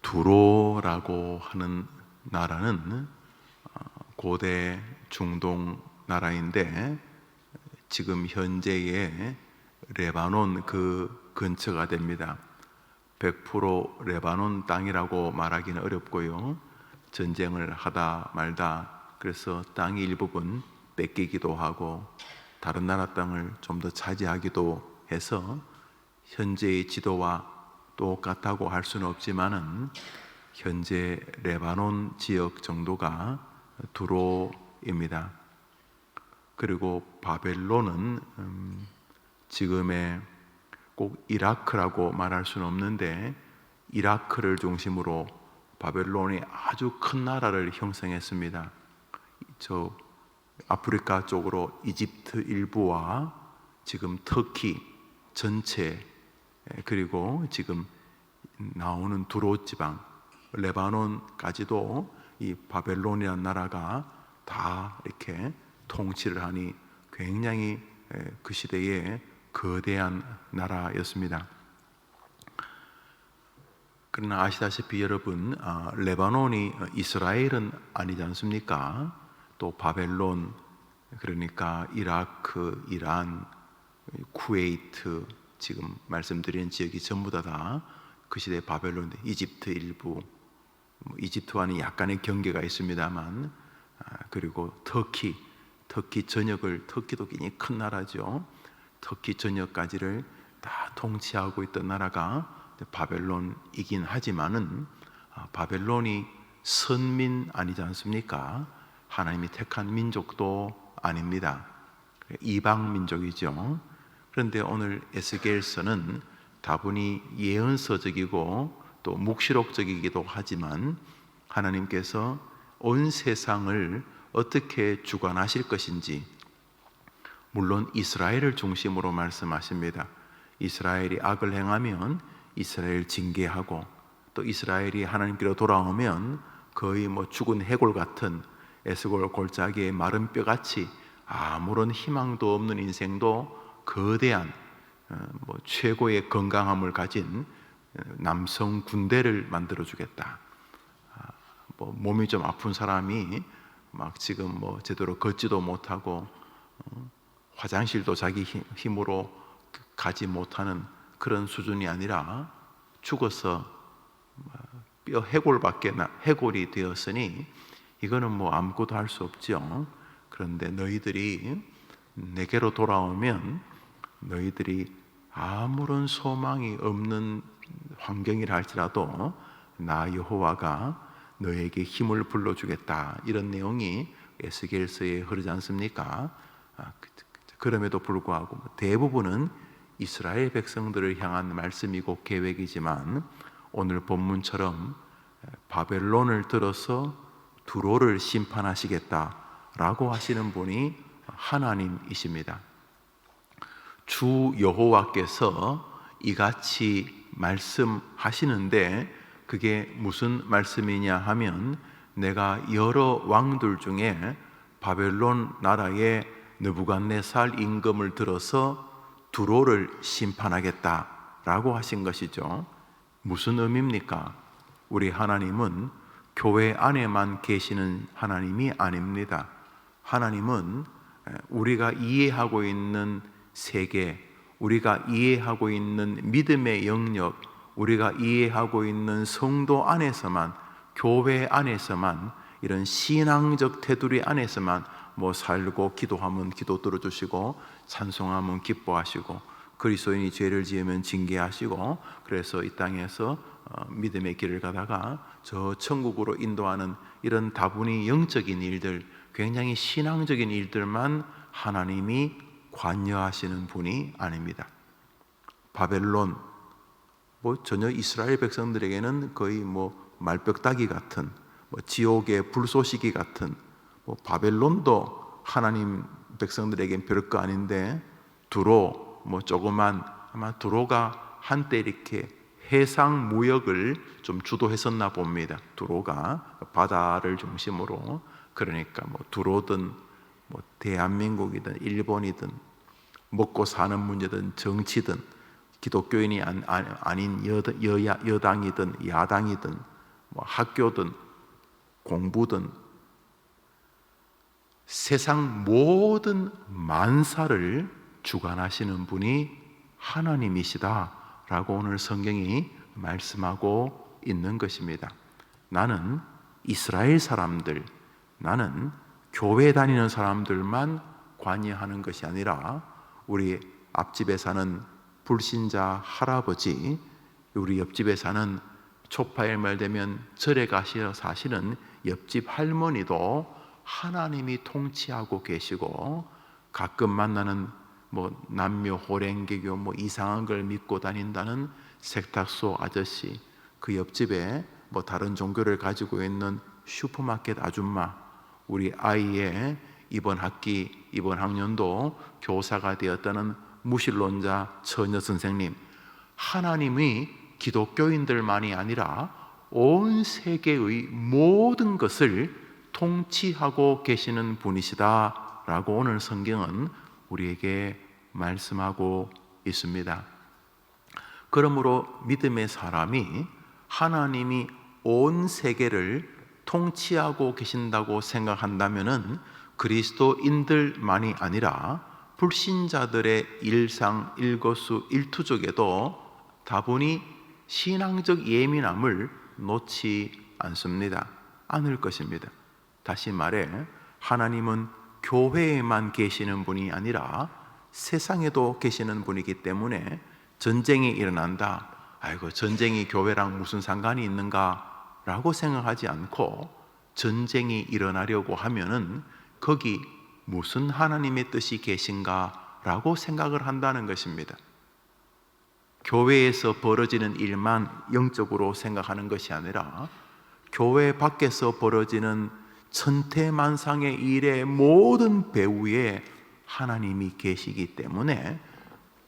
두로라고 하는 나라는 고대 중동 나라인데 지금 현재의 레바논 그 근처가 됩니다. 100% 레바논 땅이라고 말하기는 어렵고요. 전쟁을 하다 말다 그래서 땅의 일부분 뺏기기도 하고 다른 나라 땅을 좀 더 차지하기도 해서 현재의 지도와 똑같다고 할 수는 없지만은 현재 레바논 지역 정도가 두로입니다. 그리고 바벨론은 지금의 꼭 이라크라고 말할 수는 없는데 이라크를 중심으로 바벨론이 아주 큰 나라를 형성했습니다. 저 아프리카 쪽으로 이집트 일부와 지금 터키 전체 그리고 지금 나오는 두로 지방 레바논까지도 이 바벨론이라는 나라가 다 이렇게 통치를 하니 굉장히 그 시대에 거대한 나라였습니다. 그러나 아시다시피 여러분 레바논이 이스라엘은 아니지 않습니까? 또 바벨론 그러니까 이라크, 이란, 쿠웨이트 지금 말씀드린 지역이 전부 다 그 시대의 바벨론, 이집트 일부 이집트와는 약간의 경계가 있습니다만 그리고 터키 전역을 터키도 굉장히 큰 나라죠. 터키 전역까지를 다 통치하고 있던 나라가 바벨론이긴 하지만은 바벨론이 선민 아니지 않습니까? 하나님이 택한 민족도 아닙니다. 이방 민족이죠. 그런데 오늘 에스겔서는 다분히 예언서적이고 또 묵시록적이기도 하지만 하나님께서 온 세상을 어떻게 주관하실 것인지 물론 이스라엘을 중심으로 말씀하십니다. 이스라엘이 악을 행하면 이스라엘 징계하고 또 이스라엘이 하나님께로 돌아오면 거의 죽은 해골 같은 에스골 골짜기의 마른 뼈같이 아무런 희망도 없는 인생도 거대한 최고의 건강함을 가진 남성 군대를 만들어 주겠다. 몸이 좀 아픈 사람이 막 지금 제대로 걷지도 못하고 화장실도 자기 힘으로 가지 못하는 그런 수준이 아니라 죽어서 뼈 해골이 되었으니 이거는 아무것도 할 수 없죠. 그런데 너희들이 내게로 돌아오면 너희들이 아무런 소망이 없는 환경이라 할지라도 나 여호와가 너에게 힘을 불러주겠다. 이런 내용이 에스겔서에 흐르지 않습니까? 그럼에도 불구하고 대부분은 이스라엘 백성들을 향한 말씀이고 계획이지만 오늘 본문처럼 바벨론을 들어서 두로를 심판하시겠다라고 하시는 분이 하나님이십니다. 주 여호와께서 이같이 말씀하시는데 그게 무슨 말씀이냐 하면 내가 여러 왕들 중에 바벨론 나라의 느부갓네살 임금을 들어서 두로를 심판하겠다라고 하신 것이죠. 무슨 의미입니까? 우리 하나님은 교회 안에만 계시는 하나님이 아닙니다. 하나님은 우리가 이해하고 있는 세계, 우리가 이해하고 있는 믿음의 영역, 우리가 이해하고 있는 성도 안에서만, 교회 안에서만, 이런 신앙적 테두리 안에서만 살고 기도하면 기도 들어주시고 찬송하면 기뻐하시고 그리스도인이 죄를 지으면 징계하시고 그래서 이 땅에서 믿음의 길을 가다가 저 천국으로 인도하는 이런 다분히 영적인 일들, 굉장히 신앙적인 일들만 하나님이 관여하시는 분이 아닙니다. 바벨론 전혀 이스라엘 백성들에게는 거의 말벽다기 같은 지옥의 불쏘시개 같은 바벨론도 하나님 백성들에겐 별거 아닌데 두로 조그만 아마 두로가 한때 이렇게 해상 무역을 좀 주도했었나 봅니다. 두로가 바다를 중심으로 그러니까 두로든 대한민국이든 일본이든 먹고 사는 문제든 정치든 기독교인이 아닌 여당이든 야당이든 뭐 학교든 공부든 세상 모든 만사를 주관하시는 분이 하나님이시다라고 오늘 성경이 말씀하고 있는 것입니다. 나는 이스라엘 사람들, 나는 교회 다니는 사람들만 관여하는 것이 아니라 우리 앞집에 사는 불신자 할아버지, 우리 옆집에 사는 초파일 말 되면 절에 가시어 사시는 옆집 할머니도 하나님이 통치하고 계시고, 가끔 만나는 뭐 남묘 호랭개교 뭐 이상한 걸 믿고 다닌다는 세탁소 아저씨, 그 옆집에 뭐 다른 종교를 가지고 있는 슈퍼마켓 아줌마, 우리 아이의 이번 학기 이번 학년도 교사가 되었다는 무신론자 처녀 선생님, 하나님이 기독교인들만이 아니라 온 세계의 모든 것을 통치하고 계시는 분이시다라고 오늘 성경은 우리에게 말씀하고 있습니다. 그러므로 믿음의 사람이 하나님이 온 세계를 통치하고 계신다고 생각한다면은 그리스도인들만이 아니라 불신자들의 일상 일거수 일투족에도 다분히 신앙적 예민함을 놓지 않을 것입니다. 다시 말해 하나님은 교회에만 계시는 분이 아니라 세상에도 계시는 분이기 때문에 전쟁이 일어난다, 아이고 전쟁이 교회랑 무슨 상관이 있는가 라고 생각하지 않고, 전쟁이 일어나려고 하면은 거기 무슨 하나님의 뜻이 계신가 라고 생각을 한다는 것입니다. 교회에서 벌어지는 일만 영적으로 생각하는 것이 아니라 교회 밖에서 벌어지는 천태만상의 일의 모든 배후에 하나님이 계시기 때문에,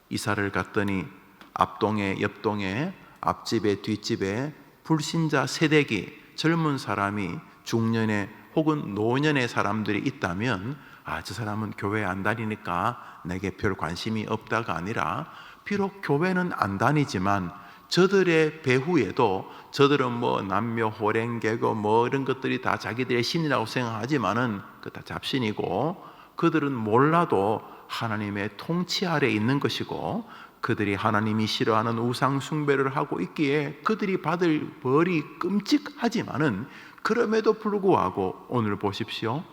이사를 갔더니 앞동에 옆동에 앞집에 뒷집에 불신자 세대기 젊은 사람이 중년의 혹은 노년의 사람들이 있다면, 저 사람은 교회 안 다니니까 내게 별 관심이 없다가 아니라, 비록 교회는 안 다니지만 저들의 배후에도, 저들은 뭐 남묘 호랭개고 뭐 이런 것들이 다 자기들의 신이라고 생각하지만은 그 다 잡신이고, 그들은 몰라도 하나님의 통치 아래 있는 것이고, 그들이 하나님이 싫어하는 우상 숭배를 하고 있기에 그들이 받을 벌이 끔찍하지만은, 그럼에도 불구하고 오늘 보십시오.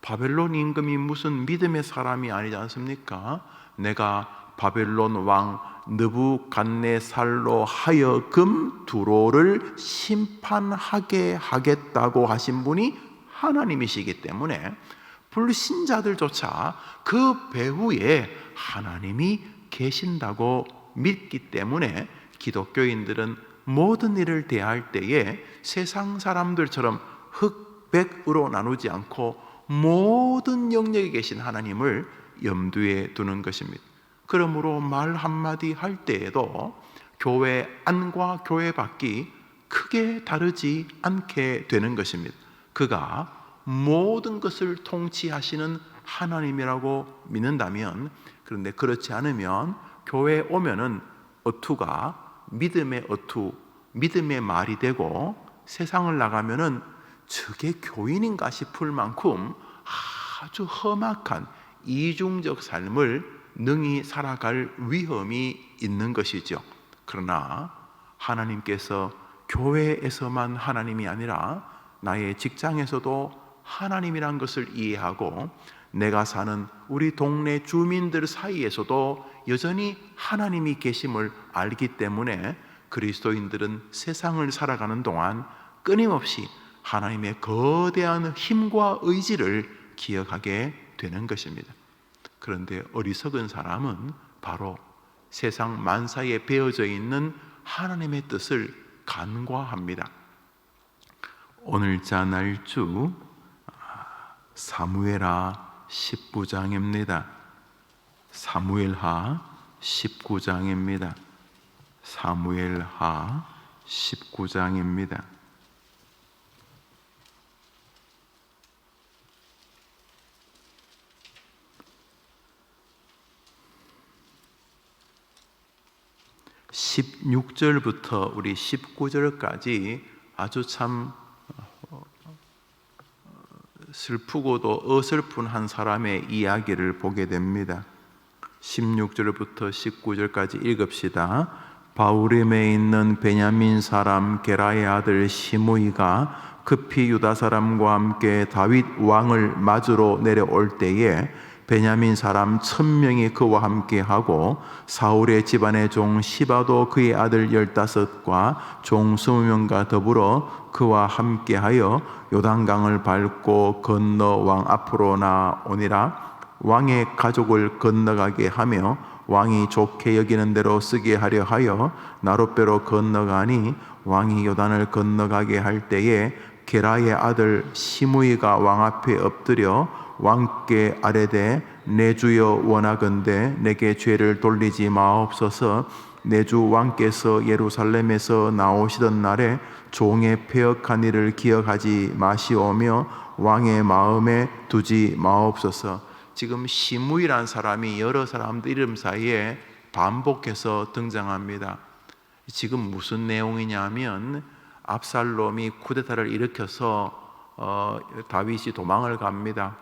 바벨론 임금이 무슨 믿음의 사람이 아니지 않습니까? 내가 바벨론 왕 느부갓네살로 하여금 두로를 심판하게 하겠다고 하신 분이 하나님이시기 때문에, 불신자들조차 그 배후에 하나님이 계신다고 믿기 때문에, 기독교인들은 모든 일을 대할 때에 세상 사람들처럼 흑백으로 나누지 않고 모든 영역에 계신 하나님을 염두에 두는 것입니다. 그러므로 말 한마디 할 때에도 교회 안과 교회 밖이 크게 다르지 않게 되는 것입니다. 그가 모든 것을 통치하시는 하나님이라고 믿는다면, 그런데 그렇지 않으면 교회에 오면은 어투가 믿음의 어투, 믿음의 말이 되고, 세상을 나가면은 저게 교인인가 싶을 만큼 아주 험악한 이중적 삶을 능히 살아갈 위험이 있는 것이죠. 그러나 하나님께서 교회에서만 하나님이 아니라 나의 직장에서도 하나님이란 것을 이해하고, 내가 사는 우리 동네 주민들 사이에서도 여전히 하나님이 계심을 알기 때문에, 그리스도인들은 세상을 살아가는 동안 끊임없이 하나님의 거대한 힘과 의지를 기억하게 되는 것입니다. 그런데 어리석은 사람은 바로 세상 만사에 베어져 있는 하나님의 뜻을 간과합니다. 오늘자 날주 사무엘하 19장입니다. 사무엘하 19장입니다. 사무엘하 19장입니다. (16절부터) 우리 (19절까지) 아주 참 슬프고도 어설픈 한 사람의 이야기를 보게 됩니다. 16절부터 19절까지 읽읍시다. 바후림에 있는 베냐민 사람 게라의 아들 시므이가 급히 유다 사람과 함께 다윗 왕을 맞으러 내려올 때에 베냐민 사람 1000명이 그와 함께하고 사울의 집안의 종 시바도 그의 아들 15과 종 20명과 더불어 그와 함께하여 요단강을 밟고 건너 왕 앞으로 나오니라. 왕의 가족을 건너가게 하며 왕이 좋게 여기는 대로 쓰게 하려 하여 나룻배로 건너가니 왕이 요단을 건너가게 할 때에 게라의 아들 시므이가 왕 앞에 엎드려 왕께 아뢰되 내 주여 원하건대 내게 죄를 돌리지 마옵소서. 내 주 왕께서 예루살렘에서 나오시던 날에 종의 패역한 일을 기억하지 마시오며 왕의 마음에 두지 마옵소서. 지금 시므이라는 사람이 여러 사람들 이름 사이에 반복해서 등장합니다. 지금 무슨 내용이냐면 압살롬이 쿠데타를 일으켜서 다윗이 도망을 갑니다.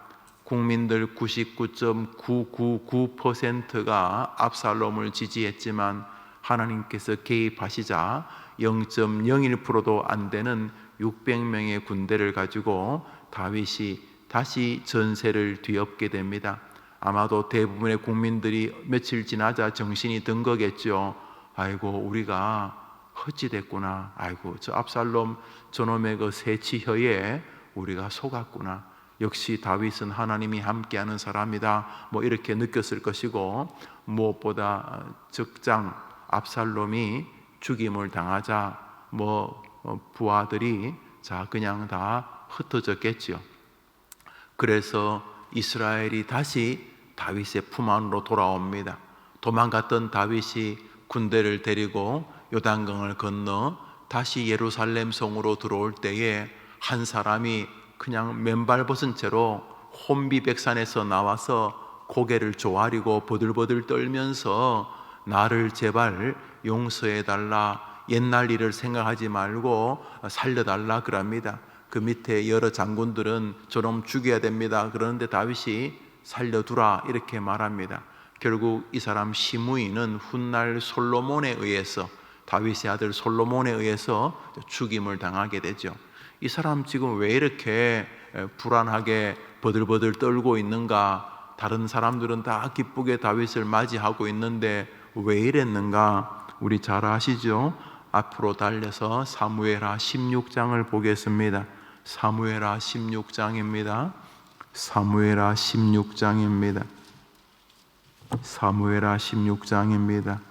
국민들 99.999%가 압살롬을 지지했지만 하나님께서 개입하시자 0.01%도 안 되는 600명의 군대를 가지고 다윗이 다시 전세를 뒤엎게 됩니다. 아마도 대부분의 국민들이 며칠 지나자 정신이 든 거겠죠. 아이고 우리가 헛짓했구나. 아이고 저 압살롬 저놈의 그 새치혀에 우리가 속았구나. 역시 다윗은 하나님이 함께하는 사람이다. 뭐 이렇게 느꼈을 것이고, 무엇보다 적장 압살롬이 죽임을 당하자 부하들이 그냥 다 흩어졌겠지요. 그래서 이스라엘이 다시 다윗의 품 안으로 돌아옵니다. 도망갔던 다윗이 군대를 데리고 요단강을 건너 다시 예루살렘 성으로 들어올 때에 한 사람이 그냥 맨발 벗은 채로 혼비백산에서 나와서 고개를 조아리고 버들버들 떨면서 나를 제발 용서해달라, 옛날 일을 생각하지 말고 살려달라 그럽니다. 그 밑에 여러 장군들은 저놈 죽여야 됩니다. 그러는데 다윗이 살려두라 이렇게 말합니다. 결국 이 사람 시므이는 훗날 솔로몬에 의해서, 다윗의 아들 솔로몬에 의해서 죽임을 당하게 되죠. 이 사람 지금 왜 이렇게 불안하게 버들버들 떨고 있는가? 다른 사람들은 다 기쁘게 다윗을 맞이하고 있는데 왜 이랬는가? 우리 잘 아시죠? 앞으로 달려서 사무엘하 16장을 보겠습니다. 사무엘하 16장입니다. 사무엘하 16장입니다. 사무엘하 16장입니다.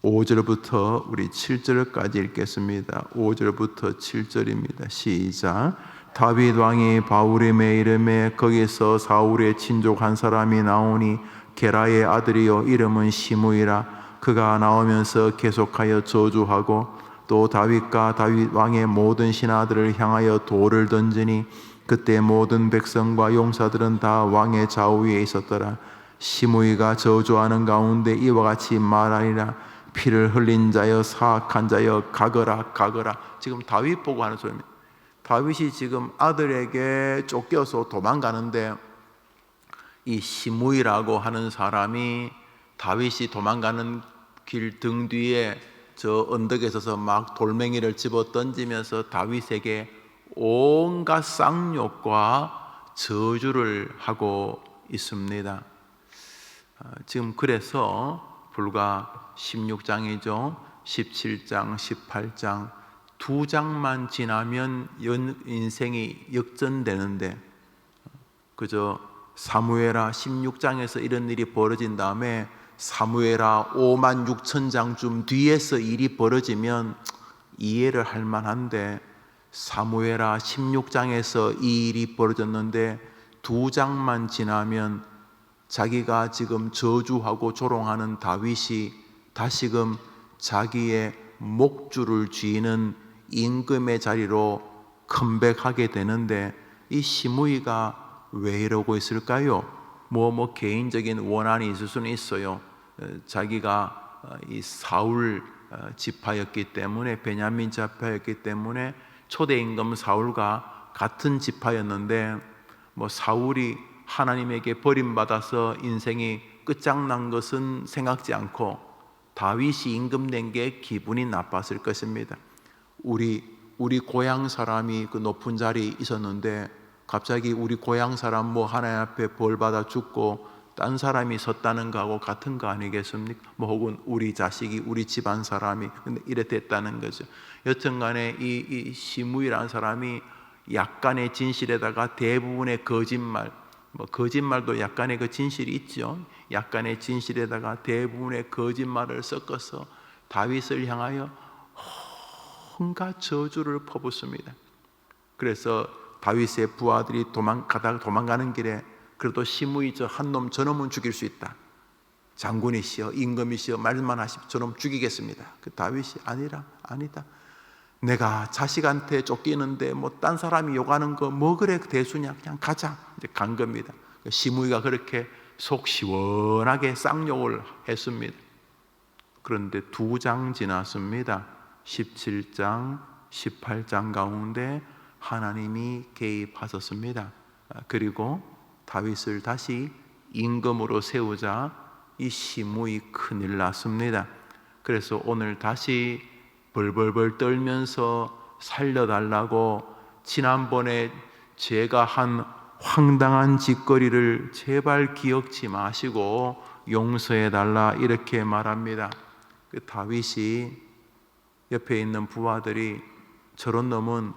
5절부터 우리 7절까지 읽겠습니다. 5절부터 7절입니다. 시작. 다윗 왕이 바후림에 이르매 거기서 사울의 친족 한 사람이 나오니 게라의 아들이요 이름은 시므이라. 그가 나오면서 계속하여 저주하고 또 다윗과 다윗 왕의 모든 신하들을 향하여 돌을 던지니 그때 모든 백성과 용사들은 다 왕의 좌우에 있었더라. 시므이가 저주하는 가운데 이와 같이 말하니라. 피를 흘린 자여 사악한 자여 가거라 가거라. 지금 다윗 보고 하는 소리입니다. 다윗이 지금 아들에게 쫓겨서 도망가는데 이 시므이라고 하는 사람이 다윗이 도망가는 길 등 뒤에 저 언덕에 서서 막 돌멩이를 집어 던지면서 다윗에게 온갖 쌍욕과 저주를 하고 있습니다. 지금 그래서 불과 16장이죠. 17장, 18장 두 장만 지나면 인생이 역전되는데 그저 사무엘하 16장에서 이런 일이 벌어진 다음에 사무엘하 56,000장쯤 뒤에서 일이 벌어지면 이해를 할 만한데 사무엘하 16장에서 이 일이 벌어졌는데 두 장만 지나면 자기가 지금 저주하고 조롱하는 다윗이 다시금 자기의 목줄을 쥐는 임금의 자리로 컴백하게 되는데 이 시므이가 왜 이러고 있을까요? 개인적인 원한이 있을 수는 있어요. 자기가 이 사울 지파였기 때문에, 베냐민 지파였기 때문에 초대 임금 사울과 같은 지파였는데, 사울이 하나님에게 버림받아서 인생이 끝장난 것은 생각지 않고 다윗이 임금된 게 기분이 나빴을 것입니다. 우리 고향 사람이 그 높은 자리에 있었는데 갑자기 우리 고향 사람 하나님 앞에 벌 받아 죽고 딴 사람이 섰다는 거하고 같은 거 아니겠습니까? 혹은 우리 자식이, 우리 집안 사람이 이래 됐다는 거죠. 여튼간에 이 시므이라는 사람이 약간의 진실에다가 대부분의 거짓말, 거짓말도 약간의 그 진실이 있죠. 약간의 진실에다가 대부분의 거짓말을 섞어서 다윗을 향하여 온갖 저주를 퍼붓습니다. 그래서 다윗의 부하들이 도망가는 길에 그래도 시므이 한 놈 저놈은 죽일 수 있다. 장군이시여 임금이시여 말만 하시면 저놈 죽이겠습니다. 그 다윗이 아니다. 내가 자식한테 쫓기는데 딴 사람이 욕하는 거 그래 대수냐, 그냥 가자. 이제 간 겁니다. 시므이가 그렇게 속 시원하게 쌍욕을 했습니다. 그런데 2장 지났습니다. 17장, 18장 가운데 하나님이 개입하셨습니다. 그리고 다윗을 다시 임금으로 세우자 이 시므이 큰일 났습니다. 그래서 오늘 다시 벌벌벌 떨면서 살려달라고, 지난번에 제가 한 황당한 짓거리를 제발 기억지 마시고 용서해달라 이렇게 말합니다. 다윗이 옆에 있는 부하들이 저런 놈은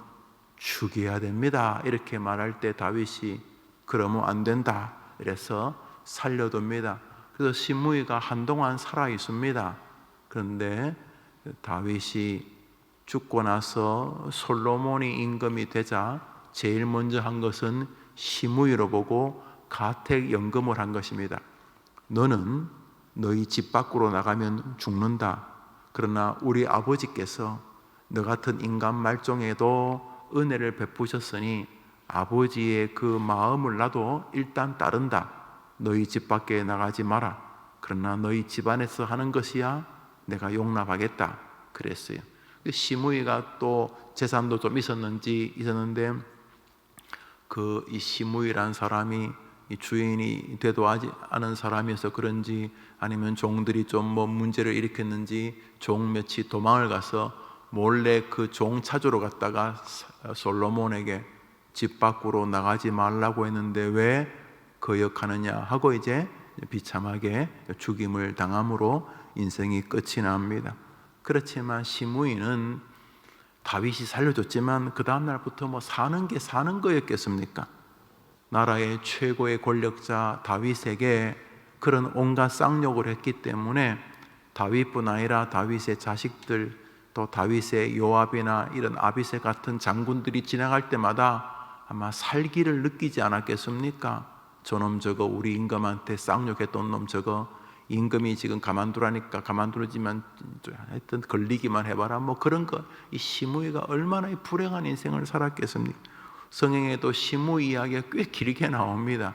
죽여야 됩니다 이렇게 말할 때 다윗이 그러면 안 된다 이래서 살려둡니다. 그래서 시므이가 한동안 살아 있습니다. 그런데 다윗이 죽고 나서 솔로몬이 임금이 되자 제일 먼저 한 것은 시므이로 보고 가택연금을 한 것입니다. 너는 너희 집 밖으로 나가면 죽는다. 그러나 우리 아버지께서 너 같은 인간 말종에도 은혜를 베푸셨으니 아버지의 그 마음을 나도 일단 따른다. 너희 집 밖에 나가지 마라. 그러나 너희 집안에서 하는 것이야 내가 용납하겠다 그랬어요. 시므이가 또 재산도 좀 있었는데 이 시므이라는 사람이 주인이 되도 않은 사람이어서 그런지 아니면 종들이 좀 문제를 일으켰는지 종 몇이 도망을 가서 몰래 그 종 찾으러 갔다가 솔로몬에게 집 밖으로 나가지 말라고 했는데 왜 거역하느냐 하고 이제 비참하게 죽임을 당함으로 인생이 끝이 납니다. 그렇지만 시므이는 다윗이 살려줬지만 그 다음 날부터 사는 거였겠습니까? 나라의 최고의 권력자 다윗에게 그런 온갖 쌍욕을 했기 때문에 다윗뿐 아니라 다윗의 자식들, 또 다윗의 요압이나 이런 아비새 같은 장군들이 지나갈 때마다 아마 살기를 느끼지 않았겠습니까? 저놈 저거 우리 임금한테 쌍욕했던 놈 저거 임금이 지금 가만두라니까 가만두지만 하여튼 걸리기만 해봐라 그런 거. 이 시므이가 얼마나 불행한 인생을 살았겠습니까? 성경에도 시므이 이야기가 꽤 길게 나옵니다.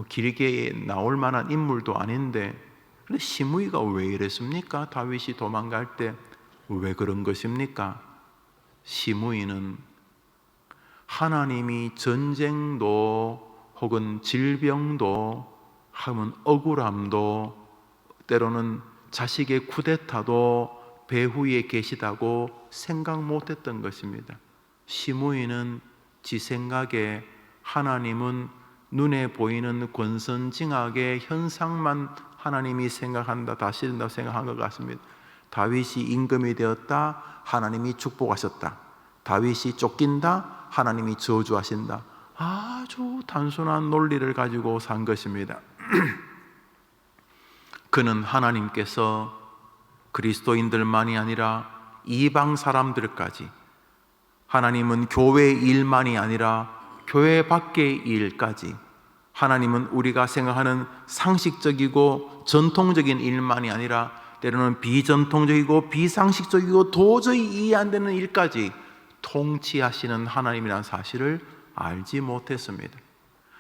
길게 나올 만한 인물도 아닌데 근데 시므이가 왜 이랬습니까? 다윗이 도망갈 때 왜 그런 것입니까? 시므이는 하나님이 전쟁도 혹은 질병도 하면 억울함도 때로는 자식의 쿠데타도 배후에 계시다고 생각 못했던 것입니다. 시므이는 지 생각에 하나님은 눈에 보이는 권선징악의 현상만 하나님이 생각한다, 다스린다고 생각한 것 같습니다. 다윗이 임금이 되었다, 하나님이 축복하셨다. 다윗이 쫓긴다, 하나님이 저주하신다. 아주 단순한 논리를 가지고 산 것입니다. 그는 하나님께서 그리스도인들만이 아니라 이방 사람들까지, 하나님은 교회 일만이 아니라 교회 밖의 일까지, 하나님은 우리가 생각하는 상식적이고 전통적인 일만이 아니라 때로는 비전통적이고 비상식적이고 도저히 이해 안 되는 일까지 통치하시는 하나님이라는 사실을 알지 못했습니다.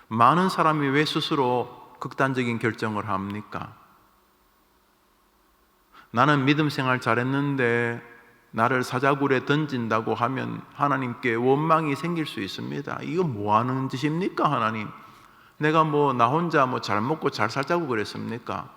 많은 사람이 왜 스스로 극단적인 결정을 합니까? 나는 믿음 생활 잘했는데 나를 사자굴에 던진다고 하면 하나님께 원망이 생길 수 있습니다. 이거 뭐 하는 짓입니까, 하나님? 내가 나 혼자 잘 먹고 잘 살자고 그랬습니까?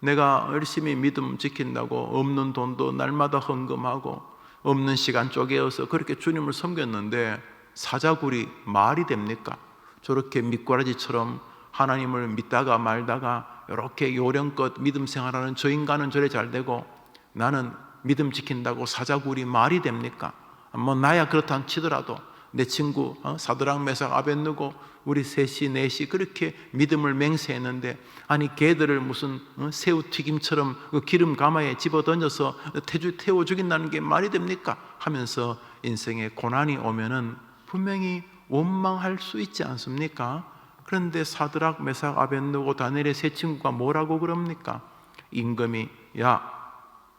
내가 열심히 믿음 지킨다고 없는 돈도 날마다 헌금하고 없는 시간 쪼개어서 그렇게 주님을 섬겼는데 사자굴이 말이 됩니까? 저렇게 미꾸라지처럼 하나님을 믿다가 말다가 이렇게 요령껏 믿음 생활하는 저 인간은 저래 잘 되고 나는 믿음 지킨다고 사자굴이 말이 됩니까? 나야 그렇다 치더라도 내 친구 사드락 메삭 아벳느고 우리 셋이 넷이 그렇게 믿음을 맹세했는데 아니 걔들을 무슨 새우튀김처럼 그 기름 가마에 집어 던져서 태워 죽인다는 게 말이 됩니까? 하면서 인생에 고난이 오면은 분명히 원망할 수 있지 않습니까? 그런데 사드락 메삭 아벳느고 다니엘의 세 친구가 뭐라고 그럽니까? 임금이 야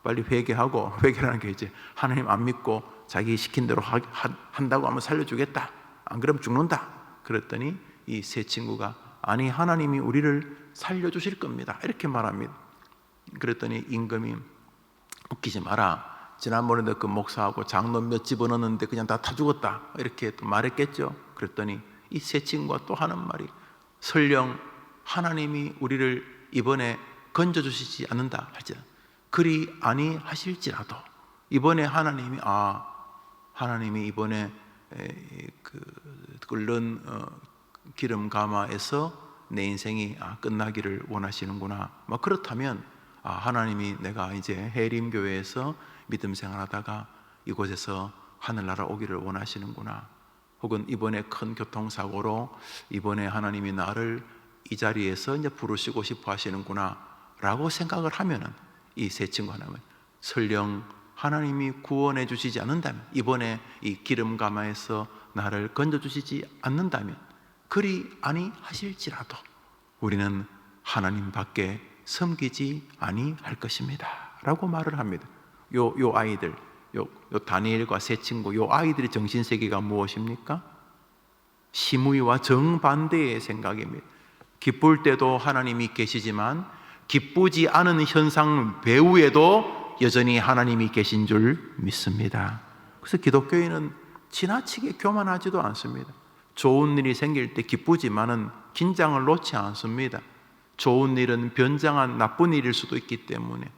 빨리 회개하고, 회개라는 게 이제 하나님 안 믿고 자기 시킨 대로 한다고 하면 살려주겠다, 안 그러면 죽는다. 그랬더니 이 세 친구가 아니 하나님이 우리를 살려주실 겁니다 이렇게 말합니다. 그랬더니 임금이 웃기지 마라, 지난번에도 그 목사하고 장로 몇 집어넣었는데 그냥 다 죽었다 이렇게 또 말했겠죠. 그랬더니 이 세 친구가 또 하는 말이 설령 하나님이 우리를 이번에 건져주시지 않는다 할지 그리 아니하실지라도 이번에 하나님이 이번에 그 끓는 기름 가마에서 내 인생이 끝나기를 원하시는구나. 그렇다면 하나님이 내가 이제 해림교회에서 믿음 생활하다가 이곳에서 하늘나라 오기를 원하시는구나. 혹은 이번에 큰 교통사고로 이번에 하나님이 나를 이 자리에서 이제 부르시고 싶어 하시는구나 라고 생각을 하면은 이 세 친구 하나는 설령 하나님이 구원해 주시지 않는다면 이번에 이 기름 가마에서 나를 건져 주시지 않는다면 그리 아니하실지라도 우리는 하나님밖에 섬기지 아니할 것입니다 라고 말을 합니다. 요 아이들 요 다니엘과 세 친구 요 아이들의 정신세계가 무엇입니까? 시무이와 정반대의 생각입니다. 기쁠 때도 하나님이 계시지만 기쁘지 않은 현상 배후에도 여전히 하나님이 계신 줄 믿습니다. 그래서 기독교인은 지나치게 교만하지도 않습니다. 좋은 일이 생길 때 기쁘지만은 긴장을 놓지 않습니다. 좋은 일은 변장한 나쁜 일일 수도 있기 때문에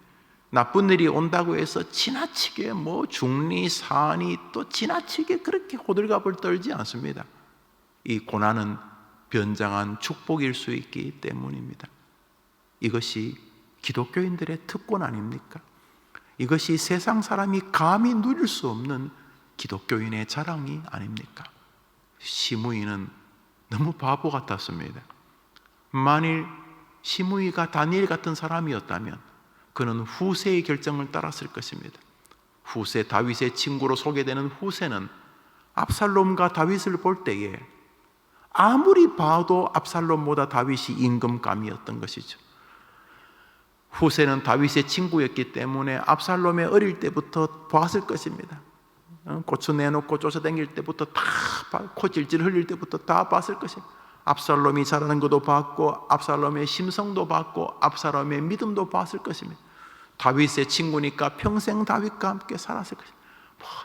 나쁜 일이 온다고 해서 지나치게 중리, 사안이 또 지나치게 그렇게 호들갑을 떨지 않습니다. 이 고난은 변장한 축복일 수 있기 때문입니다. 이것이 기독교인들의 특권 아닙니까? 이것이 세상 사람이 감히 누릴 수 없는 기독교인의 자랑이 아닙니까? 시므이는 너무 바보 같았습니다. 만일 시므이가 다니엘 같은 사람이었다면 그는 후세의 결정을 따랐을 것입니다. 후세, 다윗의 친구로 소개되는 후세는 압살롬과 다윗을 볼 때에 아무리 봐도 압살롬보다 다윗이 임금감이었던 것이죠. 후세는 다윗의 친구였기 때문에 압살롬의 어릴 때부터 봤을 것입니다. 고추 내놓고 쫓아다닐 때부터 다 코 질질 흘릴 때부터 다 봤을 것입니다. 압살롬이 잘하는 것도 봤고 압살롬의 심성도 봤고 압살롬의 믿음도 봤을 것입니다. 다윗의 친구니까 평생 다윗과 함께 살았을 것입니다.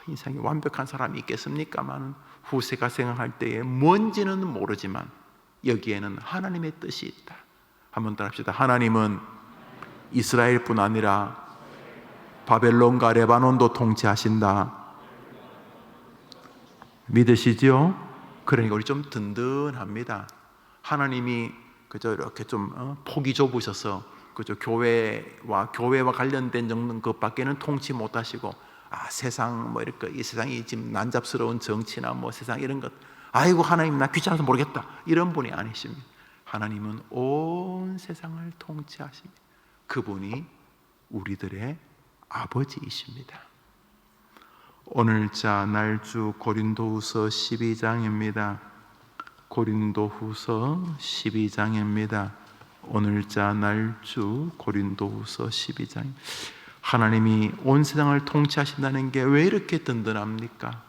인생이 완벽한 사람이 있겠습니까만 후세가 생각할 때에 뭔지는 모르지만 여기에는 하나님의 뜻이 있다. 한번 더 합시다. 하나님은 이스라엘뿐 아니라 바벨론과 레바논도 통치하신다. 믿으시죠? 그러니까 우리 좀 든든합니다. 하나님이 그저 이렇게 좀 폭이 좁으셔서 그저 교회와 관련된 정도 것밖에는 통치 못하시고 세상 이렇게 이 세상이 지금 난잡스러운 정치나 세상 이런 것 아이고 하나님 나 귀찮아서 모르겠다 이런 분이 아니십니다. 하나님은 온 세상을 통치하십니다. 그분이 우리들의 아버지이십니다. 오늘자 날주 고린도후서 12장입니다. 고린도후서 12장입니다. 오늘자 날주 고린도후서 12장. 하나님이 온 세상을 통치하신다는 게 왜 이렇게 든든합니까?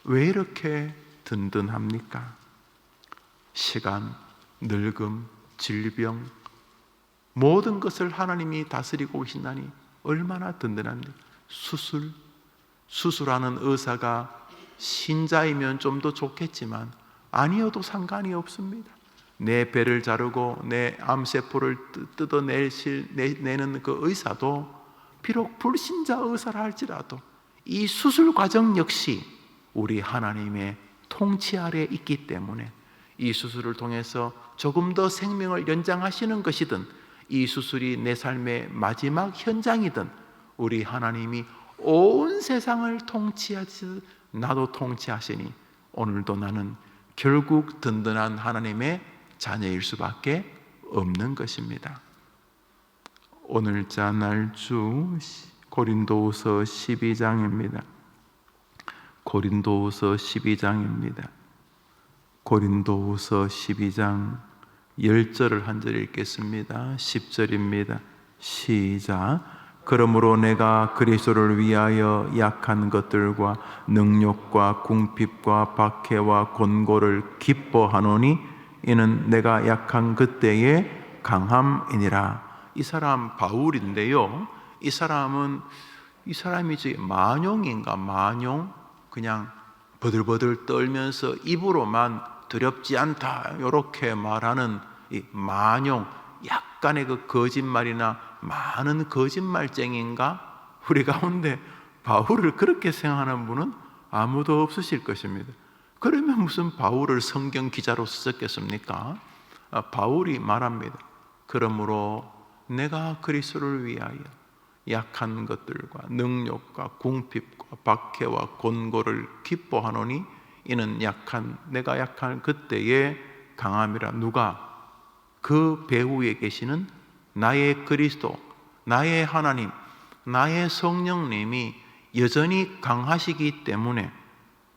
왜 이렇게 든든합니까? 시간, 늙음, 질병, 모든 것을 하나님이 다스리고 계신다니 얼마나 든든합니까? 수술하는 의사가 신자이면 좀 더 좋겠지만 아니어도 상관이 없습니다. 내 배를 자르고 내 암세포를 뜯어내는 그 의사도 비록 불신자 의사라 할지라도 이 수술 과정 역시 우리 하나님의 통치 아래 있기 때문에 이 수술을 통해서 조금 더 생명을 연장하시는 것이든 이 수술이 내 삶의 마지막 현장이든 우리 하나님이 온 세상을 통치하시듯 나도 통치하시니 오늘도 나는 결국 든든한 하나님의 자녀일 수밖에 없는 것입니다. 오늘자 날주 고린도후서 12장입니다. 고린도후서 12장입니다. 고린도후서 12장 10절을 한 절 읽겠습니다. 10절입니다. 시작. 그러므로 내가 그리스도를 위하여 약한 것들과 능욕과 궁핍과 박해와 곤고를 기뻐하노니 이는 내가 약한 그때의 강함이니라. 이 사람 바울인데요, 이 사람이 만용인가? 만용? 그냥 버들버들 떨면서 입으로만 두렵지 않다 이렇게 말하는 이 만용, 약간의 그 거짓말이나 많은 거짓말쟁이인가? 우리 가운데 바울을 그렇게 생각하는 분은 아무도 없으실 것입니다. 그러면 무슨 바울을 성경 기자로 쓰셨겠습니까? 바울이 말합니다. 그러므로 내가 그리스도를 위하여 약한 것들과 능력과 궁핍과 박해와 곤고를 기뻐하노니 이는 내가 약한 그때의 강함이라. 누가? 그 배후에 계시는 나의 그리스도, 나의 하나님, 나의 성령님이 여전히 강하시기 때문에,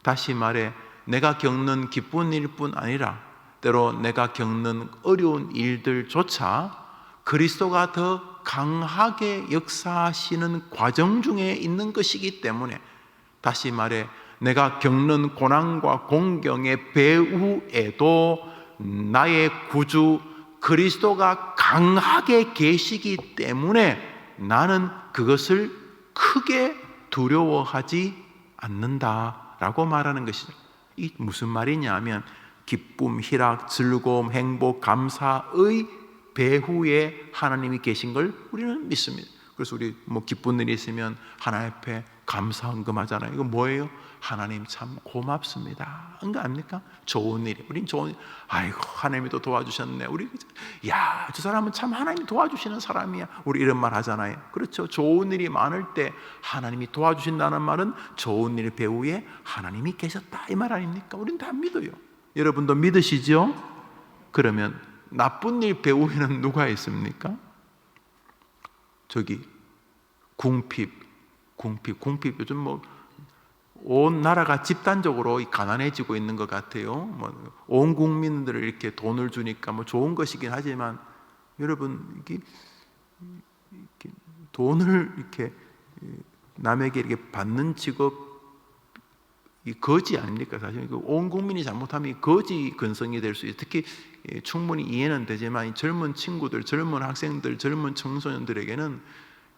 다시 말해 내가 겪는 기쁜 일뿐 아니라 때로 내가 겪는 어려운 일들조차 그리스도가 더 강하게 역사하시는 과정 중에 있는 것이기 때문에, 다시 말해 내가 겪는 고난과 공경의 배후에도 나의 구주 그리스도가 강하게 계시기 때문에 나는 그것을 크게 두려워하지 않는다라고 말하는 것이죠. 이 무슨 말이냐면 기쁨, 희락, 즐거움, 행복, 감사의 배후에 하나님이 계신 걸 우리는 믿습니다. 그래서 우리 기쁜 일이 있으면 하나님 앞에 감사 헌금하잖아요. 이거 뭐예요? 하나님 참 고맙습니다. 그거 아닙니까? 좋은 일이. 우린 좋은 일. 아이고 하나님이 또 도와주셨네. 우리 저 사람은 참 하나님이 도와주시는 사람이야. 우리 이런 말 하잖아요. 그렇죠? 좋은 일이 많을 때 하나님이 도와주신다는 말은 좋은 일 배후에 하나님이 계셨다 이 말 아닙니까? 우린 다 믿어요. 여러분도 믿으시죠? 그러면 나쁜 일 배후에는 누가 있습니까? 저기 궁핍 요즘 온 나라가 집단적으로 가난해지고 있는 것 같아요. 온 국민들을 이렇게 돈을 주니까 좋은 것이긴 하지만 여러분 이렇게 돈을 이렇게 남에게 이렇게 받는 직업이 거지 아닙니까? 사실 온 국민이 잘못하면 거지 근성이 될 수 있어요. 특히 충분히 이해는 되지만 젊은 친구들, 젊은 학생들, 젊은 청소년들에게는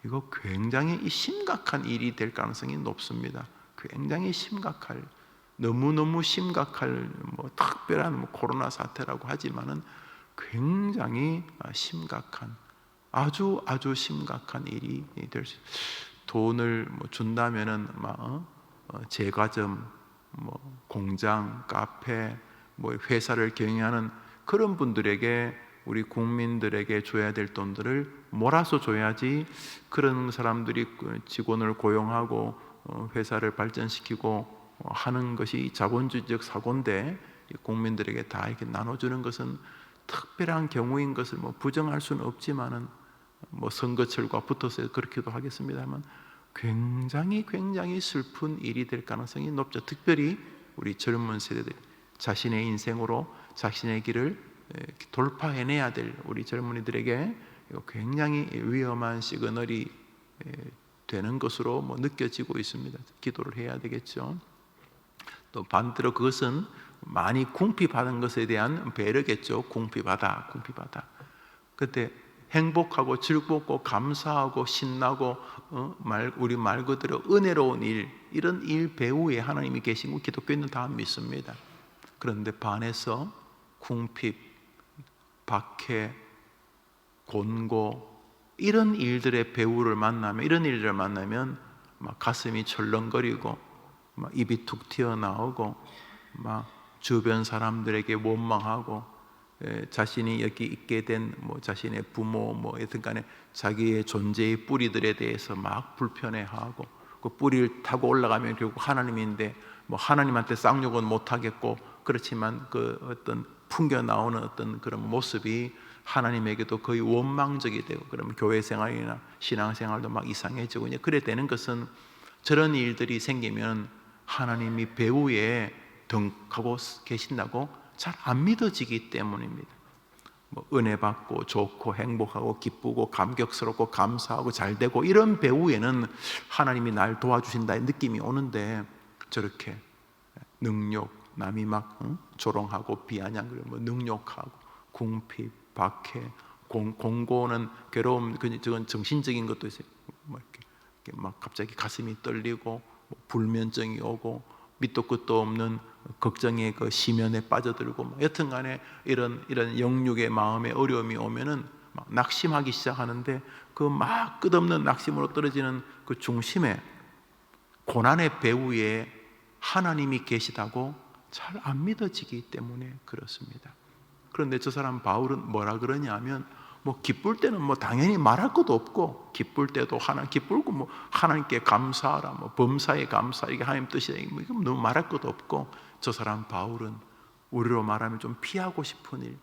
이거 굉장히 심각한 일이 될 가능성이 높습니다. 굉장히 심각할, 너무너무 심각할 특별한 코로나 사태라고 하지만은 굉장히 심각한, 아주 심각한 일이 될 수 있어요. 돈을 준다면은 제과점, 공장, 카페, 회사를 경영하는 그런 분들에게, 우리 국민들에게 줘야 될 돈들을 몰아서 줘야지, 그런 사람들이 직원을 고용하고 회사를 발전시키고 하는 것이 자본주의적 사고인데, 국민들에게 다 이렇게 나눠주는 것은 특별한 경우인 것을 부정할 수는 없지만은 선거철과 붙어서 그렇게도 하겠습니다만 굉장히 슬픈 일이 될 가능성이 높죠. 특별히 우리 젊은 세대들, 자신의 인생으로 자신의 길을 돌파해내야 될 우리 젊은이들에게 굉장히 위험한 시그널이 되는 것으로 느껴지고 있습니다. 기도를 해야 되겠죠. 또 반대로 그것은 많이 궁핍하는 것에 대한 배려겠죠. 궁핍하다. 그때 행복하고 즐겁고 감사하고 신나고 우리 말 그대로 은혜로운 일, 이런 일 배후에 하나님이 계신 거 기독교인은 다 믿습니다. 그런데 반해서 궁핍, 박해, 곤고 이런 일들의 배후를 만나면, 이런 일들을 만나면 막 가슴이 철렁거리고 막 입이 툭 튀어나오고 막 주변 사람들에게 원망하고, 자신이 여기 있게 된 자신의 부모 여튼 간에 자기의 존재의 뿌리들에 대해서 막 불편해하고, 그 뿌리를 타고 올라가면 결국 하나님인데 하나님한테 쌍욕은 못하겠고, 그렇지만 그 어떤 풍겨 나오는 어떤 그런 모습이 하나님에게도 거의 원망적이 되고, 그러면 교회 생활이나 신앙 생활도 막 이상해지고, 그래 되는 것은 저런 일들이 생기면 하나님이 배후에 덩하고 계신다고 잘 안 믿어지기 때문입니다. 은혜 받고 좋고 행복하고 기쁘고 감격스럽고 감사하고 잘되고 이런 배후에는 하나님이 날 도와주신다는 느낌이 오는데, 저렇게 능욕, 남이 막 조롱하고 비아냥거리고 능욕하고 궁핍, 박해, 공고는 괴로움, 그건 정신적인 것도 있어요. 이렇게 막 갑자기 가슴이 떨리고 불면증이 오고 밑도 끝도 없는 걱정의 그 심연에 빠져들고, 여튼간에 이런 영육의 마음의 어려움이 오면은 막 낙심하기 시작하는데, 그 막 끝없는 낙심으로 떨어지는 그 중심에 고난의 배후에 하나님이 계시다고 잘 안 믿어지기 때문에 그렇습니다. 그런데 저 사람 바울은 뭐라 그러냐 하면, 기쁠 때는 당연히 말할 것도 없고, 기쁠 때도 기쁘고 하나님께 감사하라, 범사에 감사, 이게 하나님 뜻이다, 이건 너무 말할 것도 없고, 저 사람 바울은 우리로 말하면 좀 피하고 싶은 일,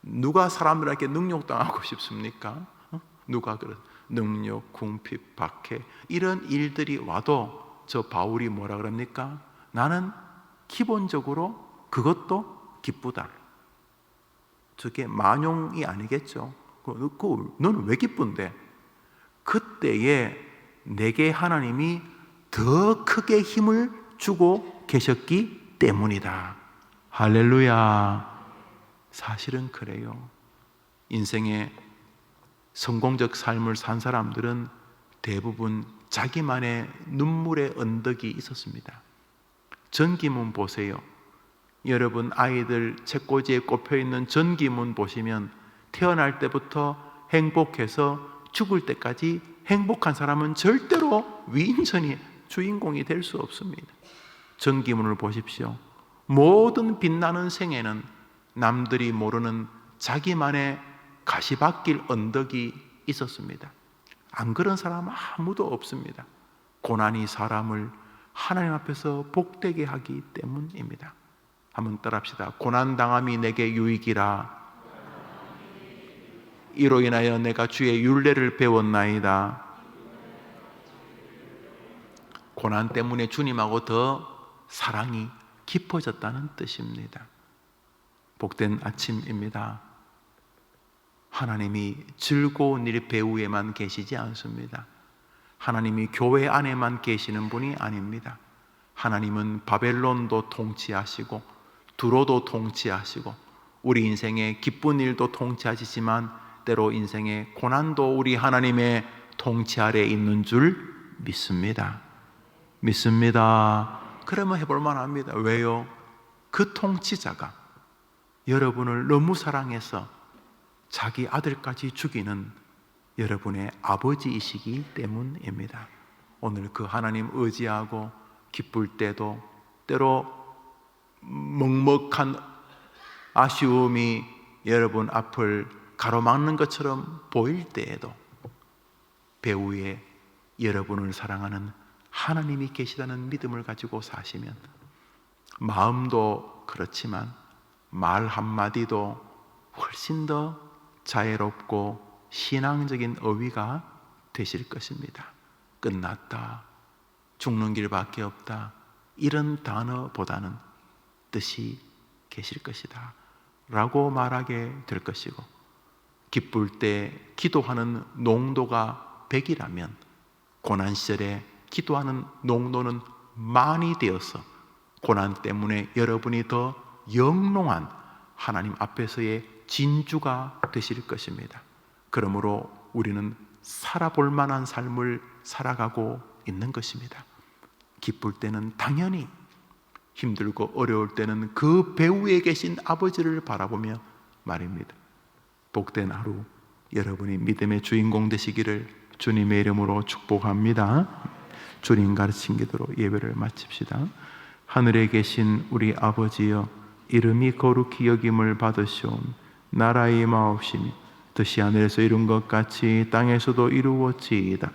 누가 사람들에게 능욕당하고 싶습니까? 누가 그런 능욕, 궁핍, 박해 이런 일들이 와도 저 바울이 뭐라 그럽니까? 나는 기본적으로 그것도 기쁘다. 저게 만용이 아니겠죠. 너는 왜 기쁜데? 그때에 내게 하나님이 더 크게 힘을 주고 계셨기 때문이다. 할렐루야. 사실은 그래요. 인생의 성공적 삶을 산 사람들은 대부분 자기만의 눈물의 언덕이 있었습니다. 전기문 보세요. 여러분 아이들 책꽂이에 꼽혀있는 전기문 보시면 태어날 때부터 행복해서 죽을 때까지 행복한 사람은 절대로 위인전이 주인공이 될 수 없습니다. 전기문을 보십시오. 모든 빛나는 생에는 남들이 모르는 자기만의 가시밭길 언덕이 있었습니다. 안 그런 사람 아무도 없습니다. 고난이 사람을 하나님 앞에서 복되게 하기 때문입니다. 한번 따라합시다. 고난당함이 내게 유익이라. 이로 인하여 내가 주의 율례를 배웠나이다. 고난 때문에 주님하고 더 사랑이 깊어졌다는 뜻입니다. 복된 아침입니다. 하나님이 즐거운 일 배후에만 계시지 않습니다. 하나님이 교회 안에만 계시는 분이 아닙니다. 하나님은 바벨론도 통치하시고 두로도 통치하시고 우리 인생의 기쁜 일도 통치하시지만 때로 인생의 고난도 우리 하나님의 통치 아래에 있는 줄 믿습니다. 믿습니다. 그러면 해볼 만합니다. 왜요? 그 통치자가 여러분을 너무 사랑해서 자기 아들까지 죽이는 여러분의 아버지이시기 때문입니다. 오늘 그 하나님 의지하고 기쁠 때도 때로 먹먹한 아쉬움이 여러분 앞을 가로막는 것처럼 보일 때에도 배후에 여러분을 사랑하는 하나님이 계시다는 믿음을 가지고 사시면 마음도 그렇지만 말 한마디도 훨씬 더 자애롭고 신앙적인 어휘가 되실 것입니다. 끝났다, 죽는 길밖에 없다, 이런 단어보다는 뜻이 계실 것이다 라고 말하게 될 것이고, 기쁠 때 기도하는 농도가 100이라면 고난 시절에 기도하는 농도는 만이 되어서 고난 때문에 여러분이 더 영롱한 하나님 앞에서의 진주가 되실 것입니다. 그러므로 우리는 살아볼 만한 삶을 살아가고 있는 것입니다. 기쁠 때는 당연히, 힘들고 어려울 때는 그 배후에 계신 아버지를 바라보며 말입니다. 복된 하루, 여러분이 믿음의 주인공 되시기를 주님의 이름으로 축복합니다. 주님 가르친 기도로 예배를 마칩시다. 하늘에 계신 우리 아버지여, 이름이 거룩히 여김을 받으시오며 나라의 임하옵시며 뜻이 하늘에서 이룬 것 같이 땅에서도 이루어지이다.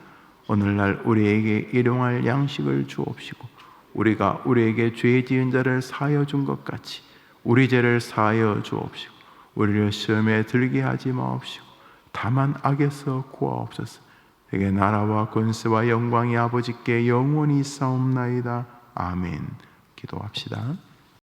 오늘날 우리에게 일용할 양식을 주옵시고 우리가 우리에게 죄 지은 자를 사하여 준 것 같이 우리 죄를 사하여 주옵시고 우리를 시험에 들게 하지 마옵시고 다만 악에서 구하옵소서. 내게 나라와 권세와 영광이 아버지께 영원히 있사옵나이다. 아멘. 기도합시다.